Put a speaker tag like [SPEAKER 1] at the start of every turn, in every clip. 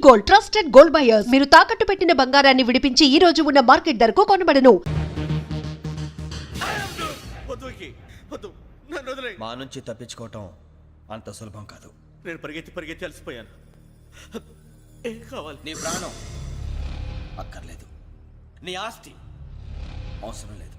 [SPEAKER 1] Gold, trusted gold buyers. మీరు తాకట్టు పెట్టిన బంగారాన్ని విడిపించి ఈ రోజు ఉన్న మార్కెట్ ధరకు కొనబడను.
[SPEAKER 2] మా నుంచి తప్పించుకోవటం అంత సులభం కాదు.
[SPEAKER 3] నేను పరిగెత్తి అలసిపోయాను. ఏం కావాలి?
[SPEAKER 2] నీ ప్రాణం అక్కర్లేదు, నీ ఆస్తి అవసరం లేదు.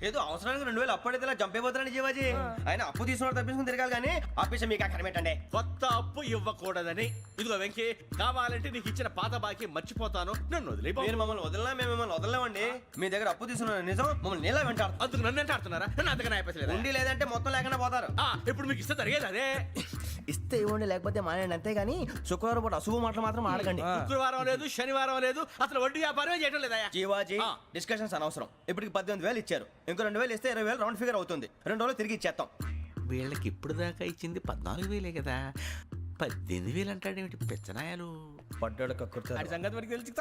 [SPEAKER 2] ఏదో అవసరానికి 2000 అప్పుడైతే ఇలా చంపేపోతున్నాను జీవాజీ. ఆయన అప్పు తీసుకున్నాడు తప్పించుకుని తిరగాలి కానీ ఆపేసి మీకు అక్కడ పెట్టండి.
[SPEAKER 3] కొత్త అప్పు ఇవ్వకూడదని. ఇదిగో వెంకీ, కావాలంటే నీకు ఇచ్చిన పాత బాకీ మర్చిపోతాను, నన్ను వదిలే.
[SPEAKER 2] మీరు మమ్మల్ని వదలనా? మేము మిమ్మల్ని వదలలేమండి. మీ దగ్గర అప్పు తీసుకున్న నిజం మమ్మల్ని నీలా వెంటాడు.
[SPEAKER 3] అందుకు నన్ను ఎంత ఆడుతున్నారా? నన్ను అంతగా అయిపోలేదు.
[SPEAKER 2] ఉండి లేదంటే మొత్తం లేకుండా పోతారు.
[SPEAKER 3] ఇప్పుడు మీకు ఇస్తే జరిగేది అదే.
[SPEAKER 2] ఇస్తే ఇవ్వండి, లేకపోతే మానేయండి, అంతేగాని శుక్రవారం పూట అశుభ మాటలు మాత్రం ఆడకండి.
[SPEAKER 3] శుక్రవారం లేదు, శనివారం లేదు, అసలు వడ్డీ వ్యాపారం చేయడం లేదా?
[SPEAKER 2] జీవాజీ డిస్కషన్స్ అనవసరం. ఇప్పటికి 18,000 ఇచ్చారు, ఇంకో 2,000 ఇస్తే 20,000 రౌండ్ ఫిగర్ అవుతుంది. 2 రోజులు తిరిగి ఇచ్చేస్తాం.
[SPEAKER 3] వీళ్ళకి ఇప్పుడు దాకా ఇచ్చింది 14,000 కదా, 18,000 అంటాడేమిటి పెచ్చనాయాలు?
[SPEAKER 2] పడ్డాడు కక్కుర్తాడు.
[SPEAKER 3] సంగతి వరకు తెలిసి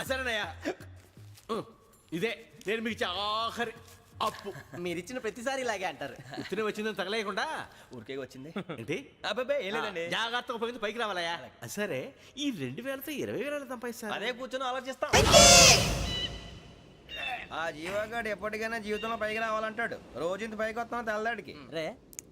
[SPEAKER 3] అసలేనయ్యా, ఇదే నేను మీకు ఇచ్చే ఆఖరి అప్పు.
[SPEAKER 2] మీరు ఇచ్చిన ప్రతిసారి ఇలాగే అంటారు.
[SPEAKER 3] ఇతనే వచ్చిందని తగలేయకుండా
[SPEAKER 2] ఊరికే వచ్చింది
[SPEAKER 3] ఏంటి?
[SPEAKER 2] అబ్బాయి ఏం లేదండి.
[SPEAKER 3] జాగ్రత్తగా ఉపయోగించి పైకి రావాలయా. సరే, ఈ 2,000తో 20,000 సంపాదిస్తారు.
[SPEAKER 2] అదే కూర్చొని ఆలోచిస్తాం. ఆ జీవగాడు ఎప్పటికైనా జీవితంలో పైకి రావాలంటాడు. రోజు ఇంత పైకి వస్తాం తెల్లడికి.
[SPEAKER 4] రే,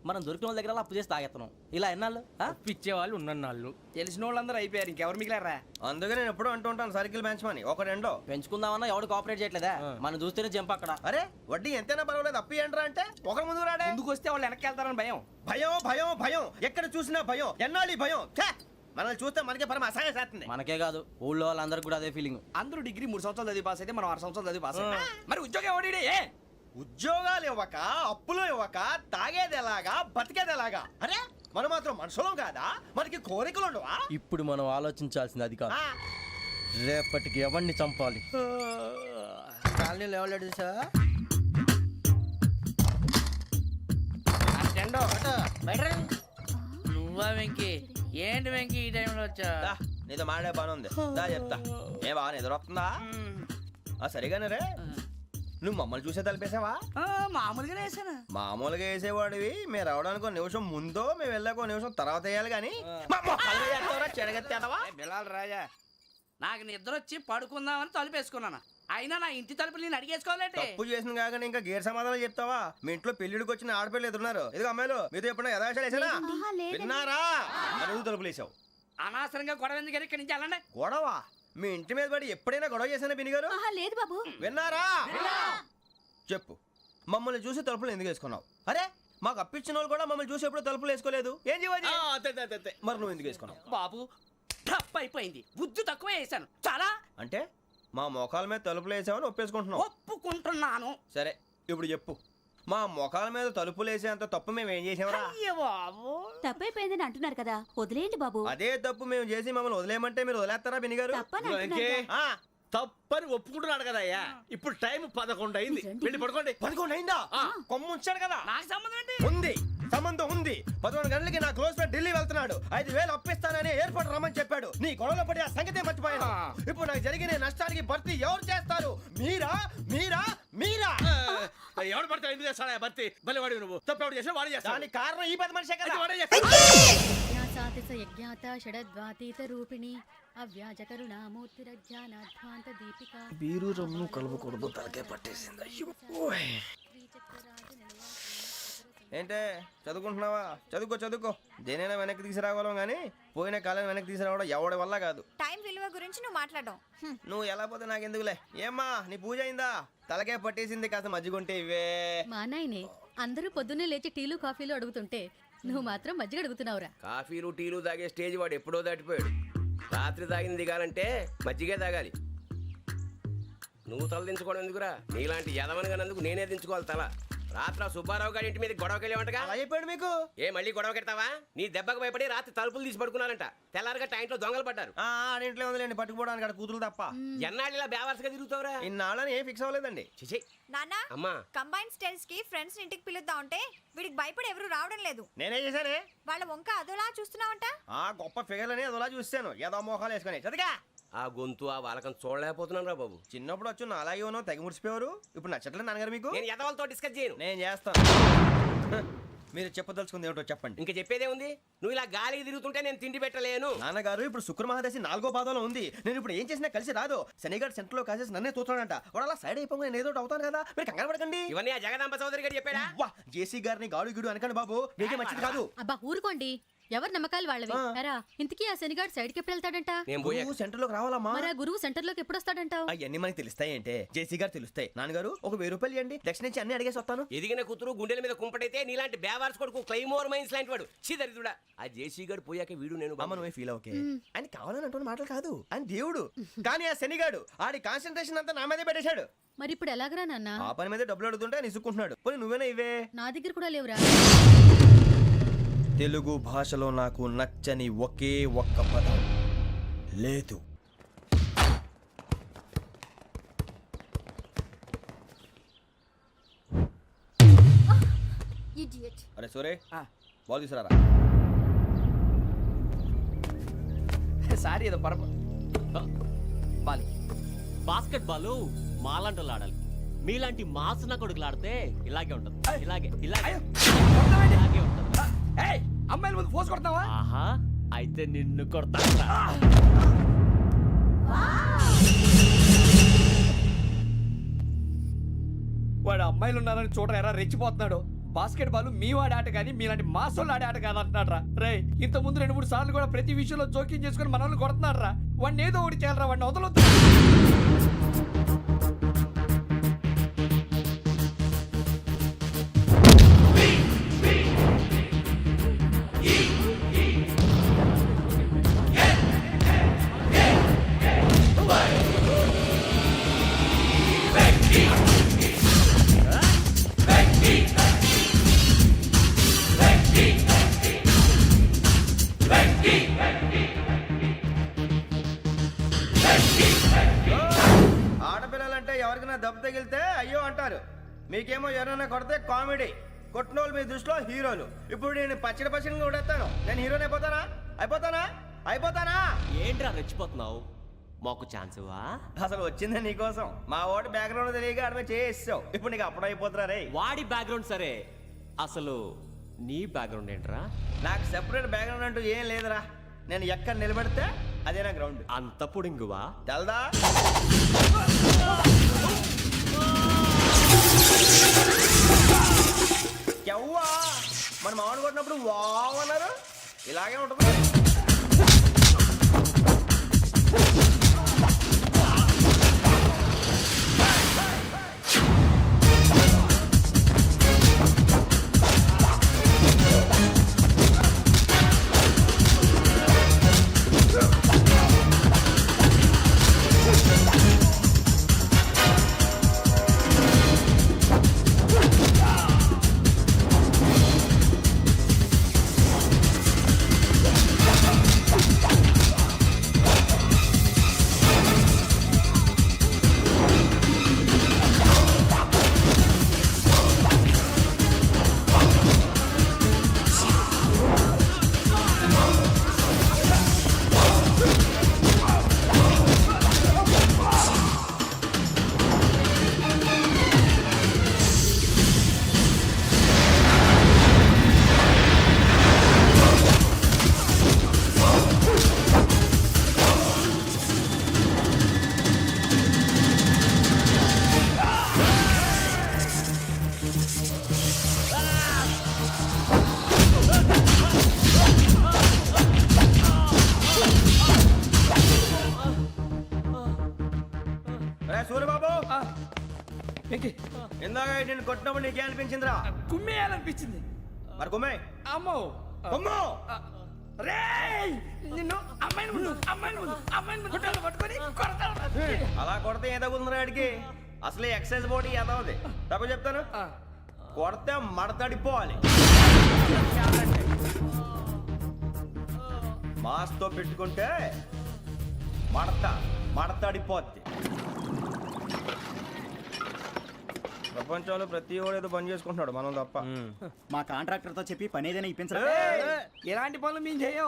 [SPEAKER 4] మనం దొరికిన వాళ్ళ దగ్గర అప్పు చేసి తాగెత్తనం. ఇలా ఎన్నాళ్ళు
[SPEAKER 5] పిచ్చే వాళ్ళు ఉన్నన్నాళ్ళు తెలిసిన వాళ్ళందరూ అయిపోయారు, ఇంకెవరు మిగిలారా?
[SPEAKER 2] అందుకే నేను ఎప్పుడు అంటూ ఉంటాను సర్కిల్ పెంచమని. ఒక రెండో
[SPEAKER 4] పెంచుకుందామన్నా ఎవడు కోఆపరేట్ చేయట్లేదా? మనం చూస్తేనే జంప్ అక్కడ.
[SPEAKER 2] అరే వడ్డీ ఎంతైనా పర్వాలేదు, అప్పు ఏంట్రా అంటే ఒకరి ముందు రాడే.
[SPEAKER 5] ముందుకు వస్తే వాళ్ళు వెనక్కి వెళ్తారని భయం.
[SPEAKER 2] భయం భయం భయం, ఎక్కడ చూసినా భయం. ఎన్నాళ్ళు భయం? మనల్ని చూస్తే మనకే పరమ అసహాయం చేస్తుంది.
[SPEAKER 4] మనకే కాదు, ఊళ్ళో వాళ్ళందరికీ కూడా అదే ఫీలింగ్.
[SPEAKER 5] అందరూ డిగ్రీ 3 సంవత్సరాలు చదివి పాస్ అయితే మనం 6 సంవత్సరాలు చదివి పాస్ అయ్యాం. మరి ఉద్యోగం ఎవడి?
[SPEAKER 2] ఉద్యోగాలు ఇవ్వక, అప్పులు ఇవ్వక, తాగేది ఎలాగా, బతికేది ఎలాగా? అరే మనం మాత్రం మనుషులం కాదా? మనకి కోరికలు ఉండవా?
[SPEAKER 4] ఇప్పుడు మనం ఆలోచించాల్సింది అది కాదు, రేపటికి ఎవరిని చంపాలి.
[SPEAKER 5] కాలనీలో ఎవరు సార్?
[SPEAKER 6] నువ్వా వెంకీ? ఏంటి వెంకీ ఈ టైంలో వచ్చా?
[SPEAKER 2] నీతో మాడే పని ఉంది, దా చెప్తా. ఏ బాగా నిద్రొస్తుందా? సరిగానే రే, నువ్వు మమ్మల్ని చూసే తలిపేసావా?
[SPEAKER 6] మామూలుగానే వేసాను.
[SPEAKER 2] మామూలుగా వేసేవాడివి. మేము రావడానికి 1 నిమిషం ముందో, మేము వెళ్ళాక 1 నిమిషం తర్వాత వేయాలి కానీ
[SPEAKER 5] బిలాల్ రాజా,
[SPEAKER 6] నాకు నిద్ర వచ్చి పడుకుందామని తలుపేసుకున్నాను. అయినా నా ఇంటి తలుపులు నేను అడిగేసుకోవాలంటే
[SPEAKER 2] తప్పు చేసిన కాక ఇంకా గేర్ సమాధానం చెప్తావా? మీ ఇంట్లో పెళ్లిడికి వచ్చిన ఆడపిల్లలు ఎదురున్నారు. ఇదిగో అమ్మాయిలు, మీతో ఎప్పుడైనా యథాశాలు వేసానా? విన్నారా? అడుగు తలుపులు వేసావు.
[SPEAKER 6] అనవసరంగా గొడవ ఎందుకు ఇక్కడి నుంచి వెళ్ళండి.
[SPEAKER 2] గొడవ? మీ ఇంటి మీద పడి ఎప్పుడైనా గొడవ చేశానా బినిగారు?
[SPEAKER 7] లేదు బాబు.
[SPEAKER 2] విన్నారా? చెప్పు, మమ్మల్ని చూసి తలుపులు ఎందుకు వేసుకున్నావు? అరే మాకు అప్పించిన వాళ్ళు కూడా మమ్మల్ని చూసి ఎప్పుడు తలుపులు వేసుకోలేదు. ఏం చేయాలి? మరి నువ్వు ఎందుకు వేసుకున్నావు?
[SPEAKER 6] బాబు టప్ అయిపోయింది, బుద్ధి తక్కువ వేసాను చాలా.
[SPEAKER 2] అంటే మా మోకాల మీద తలుపులు వేసామని ఒప్పేసుకుంటున్నావు?
[SPEAKER 6] ఒప్పుకుంటున్నాను.
[SPEAKER 2] సరే ఇప్పుడు చెప్పు, మా మొఖాల మీద తలుపులు వేసేంత తప్పు మేము ఏం చేసామరా?
[SPEAKER 6] బాబు
[SPEAKER 7] తప్పైపోయిందని అంటున్నారు కదా, వదిలేయండి బాబు.
[SPEAKER 2] అదే తప్పు మేము చేసి మమ్మల్ని వదిలేయమంటే మీరు వదిలేస్తారా బినిగారు?
[SPEAKER 3] తప్పని ఒప్పుకుంటున్నాడు కదా అయ్యా. ఇప్పుడు టైం 11 అయింది, వెళ్ళి పడుకోండి.
[SPEAKER 2] 11 అయిందా? కొమ్ము ఉంచాడు కదా.
[SPEAKER 6] నాకు సంబంధం ఏంటి?
[SPEAKER 2] ఉంది, సంబంధం ఉంది. 11 గంటలకి నా క్లోజ్ ఫ్రెండ్ ఢిల్లీ వెళ్తున్నాడు. 5,000 అప్పిస్తానని ఎయిర్పోర్ట్ రమ్మని చెప్పాడు. నీ గొడవలో పడి ఆ సంగతే మర్చిపోయాను. ఇప్పుడు నాకు జరిగిన నష్టానికి భర్తీ ఎవరు చేస్తారు? మీరా మీరా మీరా?
[SPEAKER 3] ఎవడు పడితే ఎందుకు చేస్తాడా భర్తీ? భలే వాడి నువ్వు. తప్పు ఎవడు చేసినా వాడే చేస్తాడు.
[SPEAKER 2] దానికి కారణం ఈ 10 మనిషే కదా.
[SPEAKER 3] వాడే చేస్తాడు.
[SPEAKER 5] బీరు రమ్ము కలుపుకూడదు, తలకే పట్టేసింది.
[SPEAKER 2] ఏంటే చదువుకుంటున్నావా? చదువుకో చదువుకో. దేనైనా వెనక్కి తీసుకురావాలం కానీ పోయిన కాలం వెనక్కి తీసుకురావడం ఎవడి వల్ల కాదు.
[SPEAKER 7] టైం విలువ గురించి నువ్వు మాట్లాడడం.
[SPEAKER 2] నువ్వు ఎలా పోతే నాకు ఎందుకులే. ఏమ్మా నీ పూజ అయిందా? తలకే పట్టేసింది, కాస్త మజ్జిగుంటే ఇవే.
[SPEAKER 7] మా నాయనే అందరూ పొద్దున్నే లేచి టీలు కాఫీలు అడుగుతుంటే నువ్వు మాత్రం మజ్జిగ అడుగుతున్నావురా.
[SPEAKER 8] కాఫీలు టీలు తాగే స్టేజ్ వాడు ఎప్పుడో దాటిపోయాడు. రాత్రి తాగింది దిగాలంటే మజ్జిగే తాగాలి. నువ్వు తల దించుకోవడం ఎందుకురా? నీలాంటి యదవనగానందుకు నేనే దించుకోవాలి తల. రాత్రి సుబ్బారావు గారి ఇంటి మీద గొడవకి వెళ్ళేవంటగా.
[SPEAKER 2] అలా చెప్పాడు మీకు?
[SPEAKER 8] ఏ మళ్ళీ గొడవ కెడతావా? నీ దెబ్బకు భయపడి రాత్రి తలుపులు తీసి పడుకున్నారంట. తెల్లారగా టైంట్లో దొంగలు పడ్డారు.
[SPEAKER 2] ఆడింట్లో ఉందిలేండి, పట్టుకుపోవడానికి అక్కడ కూతురు తప్ప.
[SPEAKER 8] ఎన్నాళ్ళు ఇలా బేవర్స్గా తిరుగుతావురా?
[SPEAKER 2] ఇన్నాళ్ళని ఏం ఫిక్స్ అవ్వలేదండి.
[SPEAKER 8] చిచి
[SPEAKER 7] నాన్న,
[SPEAKER 8] అమ్మా,
[SPEAKER 7] కంబైన్ స్టైల్స్ కి ఫ్రెండ్స్ ఇంటికి పిలుద్దాం అంటే వీడికి భయపడి ఎవరు రావడం లేదు.
[SPEAKER 2] నేనేం చేశానే?
[SPEAKER 7] వాళ్ళ వంక అదోలా చూస్తున్నావంట.
[SPEAKER 2] గొప్ప ఫిగర్లని అదోలా చూస్తాను, ఏదో మోహాలు వేసుకొని. చదిగా
[SPEAKER 8] ఆ గొంతు ఆ వాలకం చూడలేకపోతున్నాను రా బాబు.
[SPEAKER 2] చిన్నప్పుడు వచ్చి నా అలాగే ఉన్నావు, తెగ ముడిచిపోయారు. ఇప్పుడు నచ్చట్లేదు నాన్నగారు మీకు?
[SPEAKER 8] నేను యదవలతో డిస్కస్ చేయను.
[SPEAKER 2] నేను చేస్తాను. మీరు చెప్పదలుచుకుంది ఏమిటో చెప్పండి.
[SPEAKER 8] ఇంకా చెప్పేదే ఉంది. నువ్వు ఇలా గాలికి తిరుగుతుంటే నేను తిండి పెట్టలేను.
[SPEAKER 2] నాన్నగారు ఇప్పుడు శుక్ర మహాదశి 4వ పాదంలో ఉంది. నేను ఇప్పుడు ఏం చేసినా కలిసి రాదు. శనిగారు సెంటర్ లో కాసేసి నన్నే చూస్తాడంట. వాడు అలా సైడ్ అయిపోయి నేను ఏదో ఒకటి అవుతాను కదా, మీరు కంగారు పడకండి.
[SPEAKER 8] ఇవన్నీ ఆ జగదాంబ చౌదరి గారు చెప్పాడా?
[SPEAKER 2] వా జేసీ గారిని గాడు గిడు అనకండి బాబు, మీకే మంచిది కాదు.
[SPEAKER 7] అబ్బా ఊరుకోండి, ఎవరి నమ్మకాలు వాళ్ళవి. ఎరా ఇంతకీ ఆ శనిగాడు సైడ్ కి ఎప్పుడు వెళ్తాడంట?
[SPEAKER 8] నేను పోయా.
[SPEAKER 2] నువ్వు సెంటర్ లోకి రావాలమ్మా.
[SPEAKER 7] మరి ఆ గురువు సెంటర్ లోకి ఎప్పుడు వస్తాడంటావు?
[SPEAKER 2] అవన్నీ మనకి తెలుస్తాయి అంటే జేసీ గారు తెలుస్తాయి. నాన్నగారు ఒక 1000 రూపాయలు ఇవ్వండి, దక్షిణ నుంచి అన్ని అడిగేసి వస్తాను.
[SPEAKER 8] ఎదిగిన కూతురు గుండెల మీద కుంపటైతే నీలాంటి బేవార్స్ కొడుకు క్లైమోర్ మైన్స్ లాంటి వాడు చీదరిదుడా. ఆ జేసీ గారు పోయాక వీడు నేను
[SPEAKER 2] అమ్మ నువ్వే ఫీల్ ఓకే. ఆయన కావాలని అంటున్న మాటలు కాదు, ఆయన దేవుడు. కానీ ఆ శనిగాడు ఆడి కాన్సన్ట్రేషన్ అంతా నా మీదే పెట్టేశాడు.
[SPEAKER 7] మరి ఇప్పుడు ఎలాగరా నాన్న?
[SPEAKER 2] ఆ పని మీద డబ్బులు అడుగుతుంటే ఆయన ఇసుక్కుంటున్నాడు. పోనీ నువ్వేనా ఇవే.
[SPEAKER 7] నా దగ్గర కూడా లేవురా.
[SPEAKER 2] తెలుగు భాషలో నాకు నచ్చని ఒకే ఒక్క పదం లేదు. అరే సూరే బాల్ తీసుకురారా.
[SPEAKER 5] సారీ ఏదో బాలి
[SPEAKER 9] బాస్కెట్ బాల్ మాలాంటి వాళ్ళు ఆడాలి. మీలాంటి మాసన కొడుకులు ఆడితే ఇలాగే ఉంటది. ఇలాగే ఇలాగే ఇలాగే ఉంటది.
[SPEAKER 5] అమ్మాయిల ముందు ఫోర్స్ కొడతావా?
[SPEAKER 9] ఆహా అయితే నిన్ను కొడతా.
[SPEAKER 5] వాడు అమ్మాయిలు ఉన్నారని చూడరా ఎరా రెచ్చిపోతున్నాడు. బాస్కెట్ బాల్ మీ వాడి ఆట కానీ మీలాంటి మాసోళ్ళు ఆడే ఆట కాదు అంటున్నాడు రా. రే ఇంత ముందు 2-3 సార్లు కూడా ప్రతి విషయంలో జోక్యం చేసుకుని మన వాళ్ళు కొడుతున్నాడు రా. వాడిని ఏదో ఒకటి చేయాలరా, వాడిని వదలొద్దు.
[SPEAKER 2] ఆడపిల్లలంటే ఎవరికైనా దెబ్బ తగిలితే అయ్యో అంటారు, మీకేమో ఎవరైనా కొడితే కామెడీ. కొట్టిన వాళ్ళు మీ దృష్టిలో హీరోలు. ఇప్పుడు నేను పచ్చడి పచ్చడిని కొడేస్తాను, నేను హీరోని అయిపోతానా? అయిపోతానా?
[SPEAKER 9] ఏంట్రా రెచ్చిపోతున్నావు? మాకు ఛాన్స్ ఇవ్వా?
[SPEAKER 2] అసలు వచ్చిందే నీకోసం. మా ఓటు బ్యాక్గ్రౌండ్ తెలియక అడమే చేసావు. ఇప్పుడు నీకు అప్పుడు అయిపోతున్నా రే.
[SPEAKER 9] వాడి బ్యాక్గ్రౌండ్ సరే, అసలు నీ బ్యాక్గ్రౌండ్ ఏంట్రా?
[SPEAKER 2] నాకు సెపరేట్ బ్యాక్గ్రౌండ్ అంటూ ఏం లేదురా. నేను ఎక్కడ నిలబడితే అదే నా గ్రౌండ్.
[SPEAKER 9] అంత పొడింగువా?
[SPEAKER 2] తెల్దా? ఎవ్వా మన మామిడి కొట్టినప్పుడు వావ్ అన్నారు, ఇలాగే ఉంటుంది. సూర్యబాబు ఇందాక నేను కొట్టినప్పుడు నీకే అనిపించిందిరా?
[SPEAKER 5] కుమ్మేయాలనిపించింది.
[SPEAKER 2] మరి కుమ్మే.
[SPEAKER 5] అమ్మో
[SPEAKER 2] కుమ్ము.
[SPEAKER 5] రేయ్ నిన్ను అమ్మాయిని ముందు పట్టుకొని కొడతాను.
[SPEAKER 2] అలా కొడితే ఏ తగ్గుతుందిరా ఆడికి? అసలు ఎక్సైజ్ బాడీ ఏదవుది తప్ప చెప్తాను. కొడితే మడతడిపోవాలి. మాస్తో పెట్టుకుంటే మడతడిపోద్ది. ప్రపంచంలో ప్రతి వాడు ఏదో పని చేసుకుంటున్నాడు, మనం తప్ప.
[SPEAKER 4] మా కాంట్రాక్టర్ తో చెప్పి పని ఏదైనా ఇప్పించరా?
[SPEAKER 5] ఎలాంటి పనులు మేము చేయం.